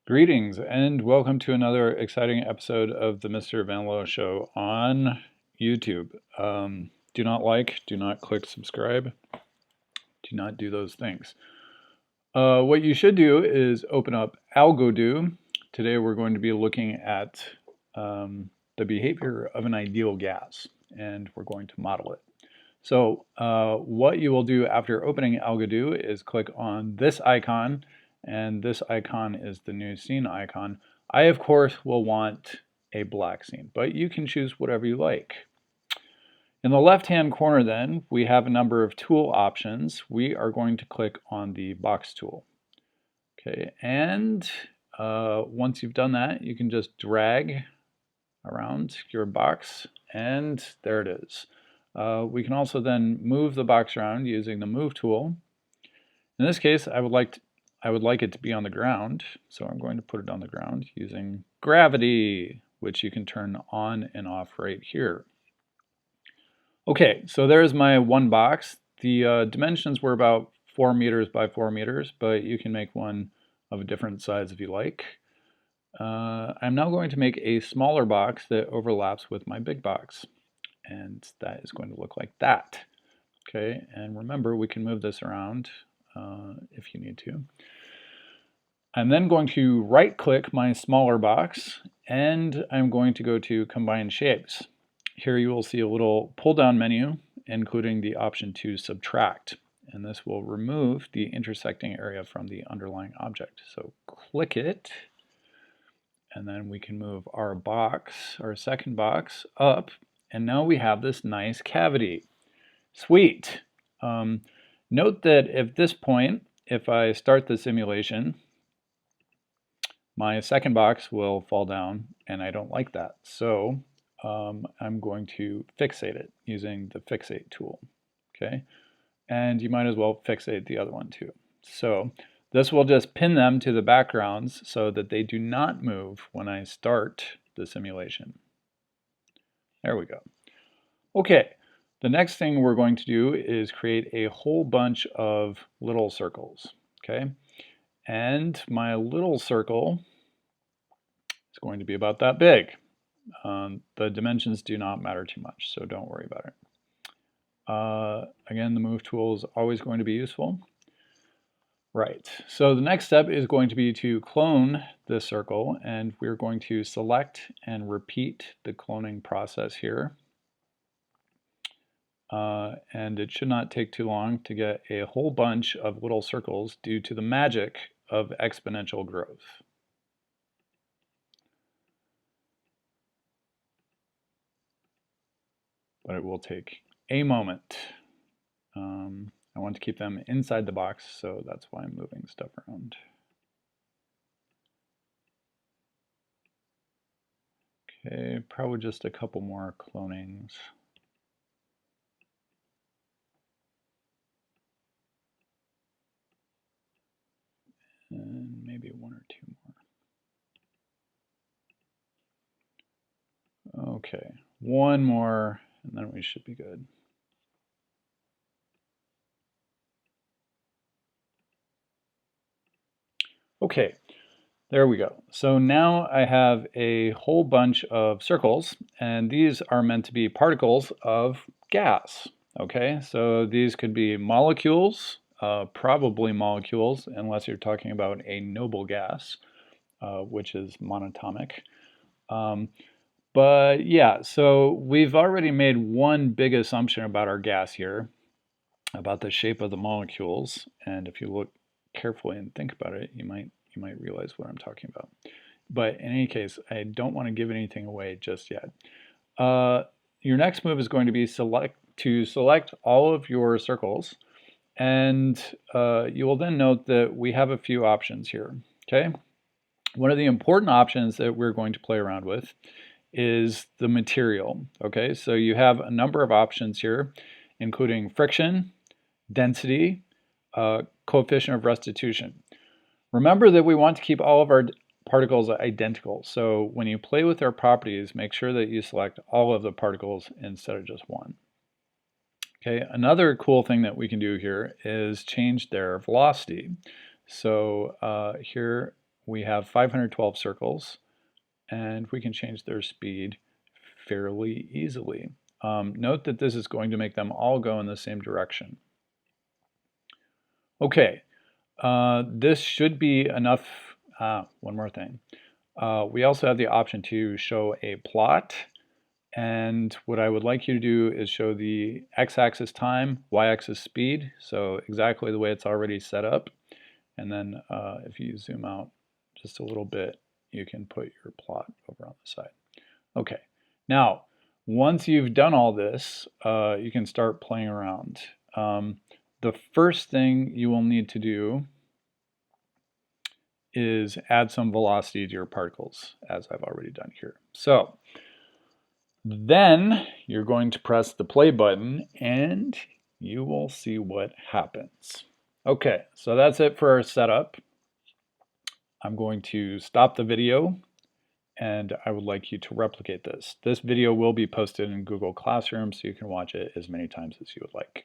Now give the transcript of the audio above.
Greetings and welcome to another exciting episode of the Mr. Vanilla Show on YouTube. Do not click subscribe, do not do those things. What you should do is open up Algodoo. Today we're going to be looking at the behavior of an ideal gas, and we're going to model it. So what you will do after opening Algodoo is click on this icon, and this icon is the new scene icon. I, of course, will want a black scene, but you can choose whatever you like. In the left-hand corner then, we have a number of tool options. We are going to click on the box tool. Okay, and once you've done that, you can just drag around your box, and there it is. We can also then move the box around using the move tool. In this case, I would like it to be on the ground, so I'm going to put it on the ground using gravity, which you can turn on and off right here. Okay, so there's my one box. The dimensions were about 4 meters by 4 meters, but you can make one of a different size if you like. I'm now going to make a smaller box that overlaps with my big box, and that is going to look like that. Okay, and remember, we can move this around if you need to. I'm then going to right-click my smaller box, and I'm going to go to Combine Shapes. Here you will see a little pull-down menu, including the option to subtract, and this will remove the intersecting area from the underlying object. So click it, and then we can move our box, our second box, up, and now we have this nice cavity. Sweet. Note that at this point, if I start the simulation, my second box will fall down, and I don't like that. So I'm going to fixate it using the fixate tool. Okay, and you might as well fixate the other one too. So this will just pin them to the backgrounds so that they do not move when I start the simulation. There we go. Okay, the next thing we're going to do is create a whole bunch of little circles. Okay, and my little circle is going to be about that big. The dimensions do not matter too much, so don't worry about it. Again, the move tool is always going to be useful. Right, so the next step is going to be to clone this circle, and we're going to select and repeat the cloning process here. And it should not take too long to get a whole bunch of little circles due to the magic of exponential growth. But it will take a moment. I want to keep them inside the box, so that's why I'm moving stuff around. Okay, probably just a couple more clonings. And maybe one or two more. Okay, one more, and then we should be good. Okay, there we go. So now I have a whole bunch of circles, and these are meant to be particles of gas. Okay, so these could be molecules, probably molecules, unless you're talking about a noble gas, which is monatomic. But yeah, so we've already made one big assumption about our gas here, about the shape of the molecules, and if you look carefully and think about it, you might realize what I'm talking about. But in any case, I don't want to give anything away just yet. Your next move is going to be select all of your circles, and you will then note that we have a few options here. Okay, one of the important options that we're going to play around with is the material. Okay, so you have a number of options here, including friction, density, coefficient of restitution. Remember that we want to keep all of our particles identical. So when you play with their properties, make sure that you select all of the particles instead of just one. Okay, another cool thing that we can do here is change their velocity. So here we have 512 circles, and we can change their speed fairly easily. Note that this is going to make them all go in the same direction. Okay, this should be enough. One more thing. We also have the option to show a plot, and what I would like you to do is show the x-axis time, y-axis speed, so exactly the way it's already set up. And then if you zoom out just a little bit, you can put your plot over on the side. Okay, now once you've done all this, you can start playing around. The first thing you will need to do is add some velocity to your particles, as I've already done here. So then you're going to press the play button and you will see what happens. Okay, so that's it for our setup. I'm going to stop the video and I would like you to replicate this. This video will be posted in Google Classroom so you can watch it as many times as you would like.